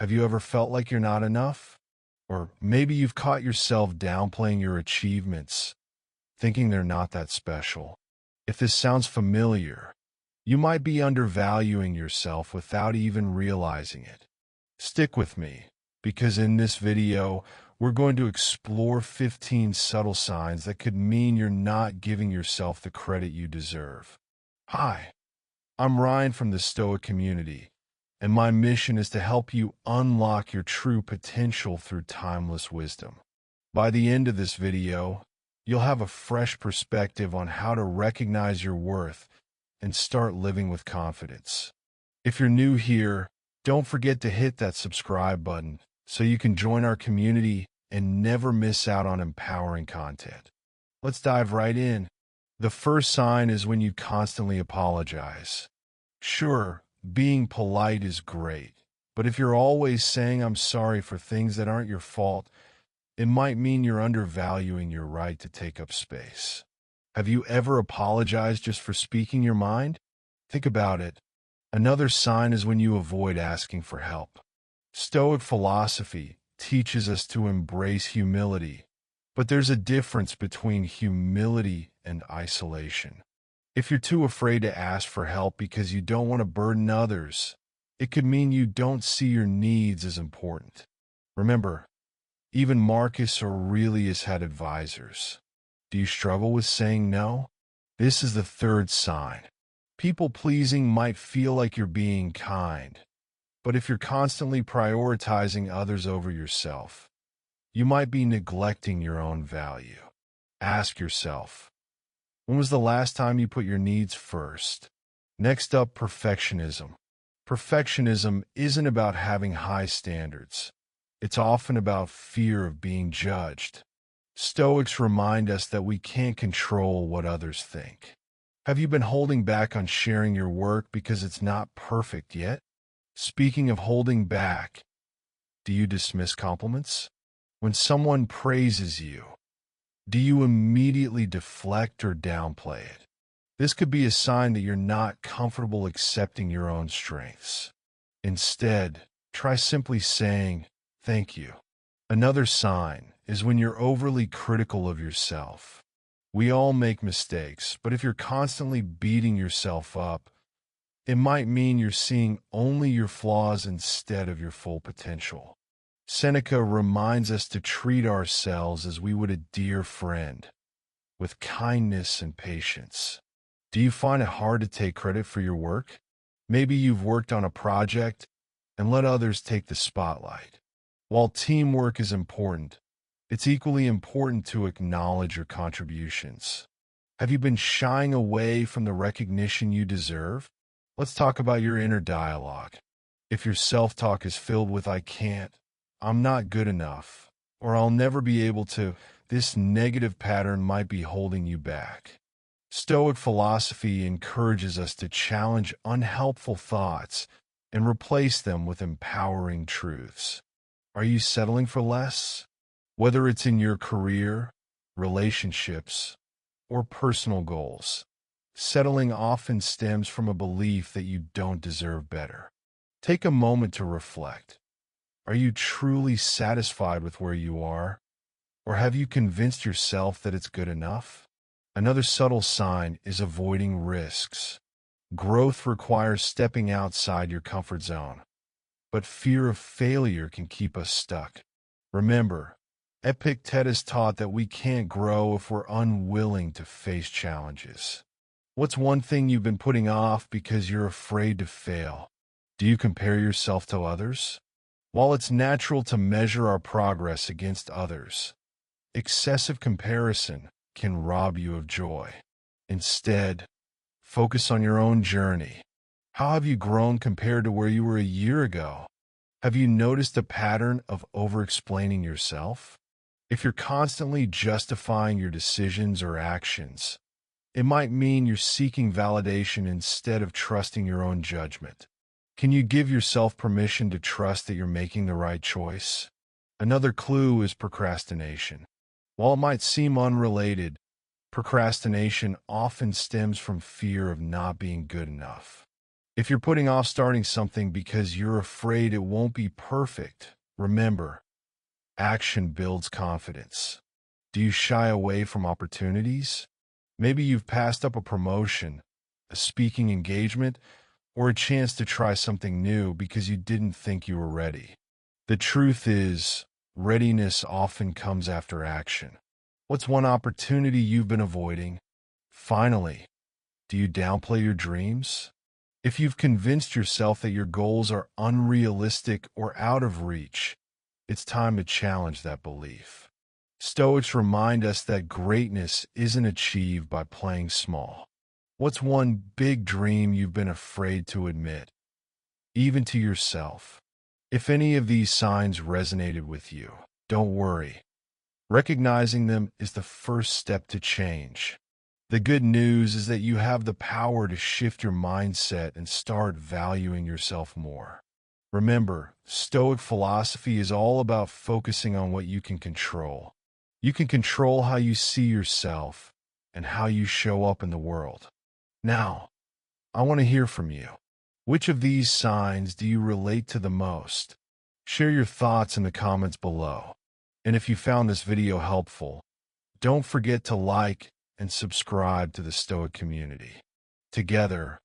Have you ever felt like you're not enough? Or maybe you've caught yourself downplaying your achievements, thinking they're not that special. If this sounds familiar, you might be undervaluing yourself without even realizing it. Stick with me, because in this video, we're going to explore 15 subtle signs that could mean you're not giving yourself the credit you deserve. Hi, I'm Ryan from the Stoic community, and my mission is to help you unlock your true potential through timeless wisdom. By the end of this video, you'll have a fresh perspective on how to recognize your worth and start living with confidence. If you're new here, don't forget to hit that subscribe button so you can join our community and never miss out on empowering content. Let's dive right in. The first sign is when you constantly apologize. Sure, being polite is great, but if you're always saying I'm sorry for things that aren't your fault, it might mean you're undervaluing your right to take up space. Have you ever apologized just for speaking your mind? Think about it. Another sign is when you avoid asking for help. Stoic philosophy teaches us to embrace humility, but there's a difference between humility and isolation. If you're too afraid to ask for help because you don't want to burden others, it could mean you don't see your needs as important. Remember, even Marcus Aurelius had advisors. Do you struggle with saying no? This is the third sign. People-pleasing might feel like you're being kind, but if you're constantly prioritizing others over yourself, you might be neglecting your own value. Ask yourself, when was the last time you put your needs first? Next up, perfectionism. Perfectionism isn't about having high standards. It's often about fear of being judged. Stoics remind us that we can't control what others think. Have you been holding back on sharing your work because it's not perfect yet? Speaking of holding back, do you dismiss compliments? When someone praises you, do you immediately deflect or downplay it? This could be a sign that you're not comfortable accepting your own strengths. Instead, try simply saying, "Thank you." Another sign is when you're overly critical of yourself. We all make mistakes, but if you're constantly beating yourself up, it might mean you're seeing only your flaws instead of your full potential. Seneca reminds us to treat ourselves as we would a dear friend, with kindness and patience. Do you find it hard to take credit for your work? Maybe you've worked on a project and let others take the spotlight. While teamwork is important, it's equally important to acknowledge your contributions. Have you been shying away from the recognition you deserve? Let's talk about your inner dialogue. If your self-talk is filled with "I can't," "I'm not good enough," or "I'll never be able to," this negative pattern might be holding you back. Stoic philosophy encourages us to challenge unhelpful thoughts and replace them with empowering truths. Are you settling for less? Whether it's in your career, relationships, or personal goals, settling often stems from a belief that you don't deserve better. Take a moment to reflect. Are you truly satisfied with where you are? Or have you convinced yourself that it's good enough? Another subtle sign is avoiding risks. Growth requires stepping outside your comfort zone, but fear of failure can keep us stuck. Remember, Epictetus taught that we can't grow if we're unwilling to face challenges. What's one thing you've been putting off because you're afraid to fail? Do you compare yourself to others? While it's natural to measure our progress against others, excessive comparison can rob you of joy. Instead, focus on your own journey. How have you grown compared to where you were a year ago? Have you noticed a pattern of over-explaining yourself? If you're constantly justifying your decisions or actions, it might mean you're seeking validation instead of trusting your own judgment. Can you give yourself permission to trust that you're making the right choice? Another clue is procrastination. While it might seem unrelated, procrastination often stems from fear of not being good enough. If you're putting off starting something because you're afraid it won't be perfect, remember, action builds confidence. Do you shy away from opportunities? Maybe you've passed up a promotion, a speaking engagement, or a chance to try something new because you didn't think you were ready. The truth is, readiness often comes after action. What's one opportunity you've been avoiding? Finally, do you downplay your dreams? If you've convinced yourself that your goals are unrealistic or out of reach, it's time to challenge that belief. Stoics remind us that greatness isn't achieved by playing small. What's one big dream you've been afraid to admit, even to yourself? If any of these signs resonated with you, don't worry. Recognizing them is the first step to change. The good news is that you have the power to shift your mindset and start valuing yourself more. Remember, Stoic philosophy is all about focusing on what you can control. You can control how you see yourself and how you show up in the world. Now, I want to hear from you. Which of these signs do you relate to the most? Share your thoughts in the comments below. And if you found this video helpful, don't forget to like and subscribe to the Stoic community. Together,